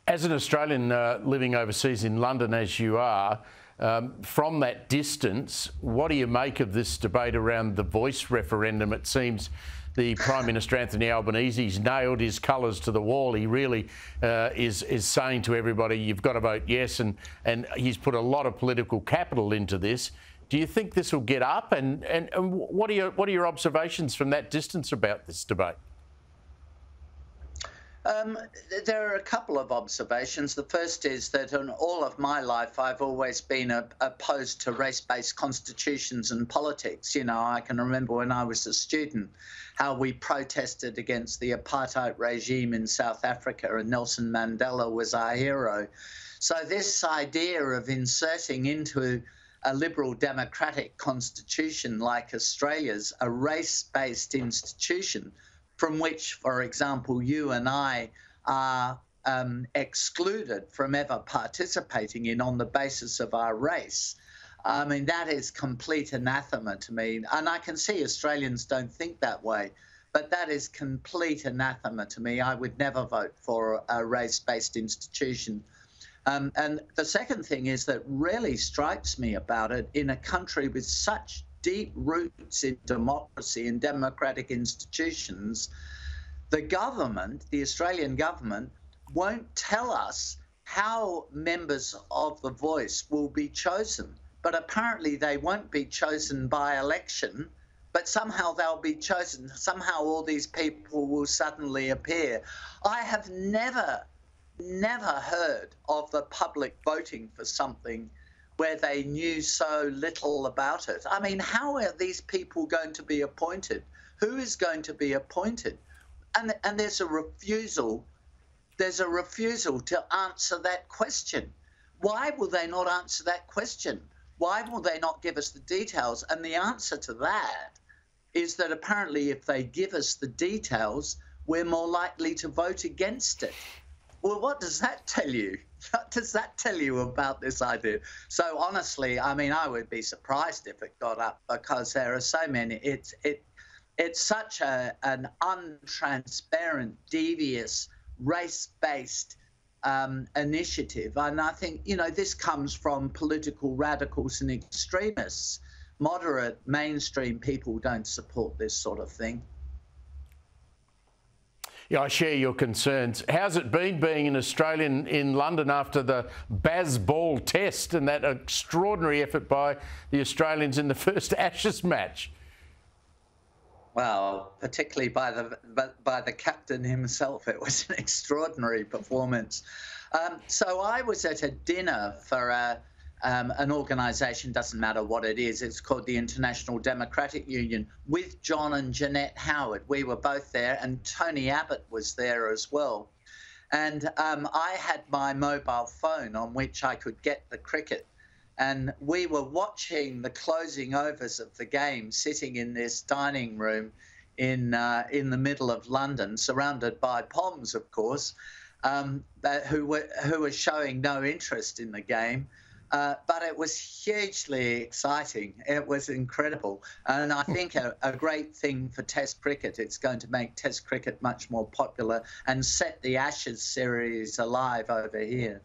As an Australian living overseas in London, as you are, from that distance, what do you make of this debate around the voice referendum? It seems the Prime Minister Anthony Albanese's nailed his colours to the wall. He really is saying to everybody, you've got to vote yes, and he's put a lot of political capital into this. Do you think this will get up? And what are your observations from that distance about this debate? There are a couple of observations. The first is that in all of my life, I've always been opposed to race-based constitutions and politics. You know, I can remember when I was a student how we protested against the apartheid regime in South Africa, and Nelson Mandela was our hero. So this idea of inserting into a liberal democratic constitution like Australia's a race-based institution from which, for example, you and I are excluded from ever participating in on the basis of our race. I mean, that is complete anathema to me. And I can see Australians don't think that way, but that is complete anathema to me. I would never vote for a race-based institution. And the second thing is that really strikes me about it, in a country with such deep roots in democracy and democratic institutions, the government, the Australian government, won't tell us how members of the Voice will be chosen. But apparently they won't be chosen by election, but somehow they'll be chosen. Somehow all these people will suddenly appear. I have never heard of the public voting for something where they knew so little about it. I mean, how are these people going to be appointed? Who is going to be appointed? And there's a refusal to answer that question. Why will they not answer that question? Why will they not give us the details? And the answer to that is that apparently if they give us the details, we're more likely to vote against it. Well, what does that tell you? What does that tell you about this idea? So honestly, I mean, I would be surprised if it got up, because there are so many. It's such an untransparent, devious, race-based initiative. And I think, you know, this comes from political radicals and extremists. Moderate, mainstream people don't support this sort of thing. Yeah, I share your concerns. How's it been being an Australian in London after the Bazball test and that extraordinary effort by the Australians in the first Ashes match? Well, particularly by the captain himself, it was an extraordinary performance. So I was at a dinner for an organisation, doesn't matter what it is, it's called the International Democratic Union, with John and Jeanette Howard. We were both there, and Tony Abbott was there as well. And I had my mobile phone on which I could get the cricket. And we were watching the closing overs of the game, sitting in this dining room in the middle of London, surrounded by Poms, of course, who were showing no interest in the game. But it was hugely exciting. It was incredible. And I think a great thing for Test cricket. It's going to make Test cricket much more popular and set the Ashes series alive over here.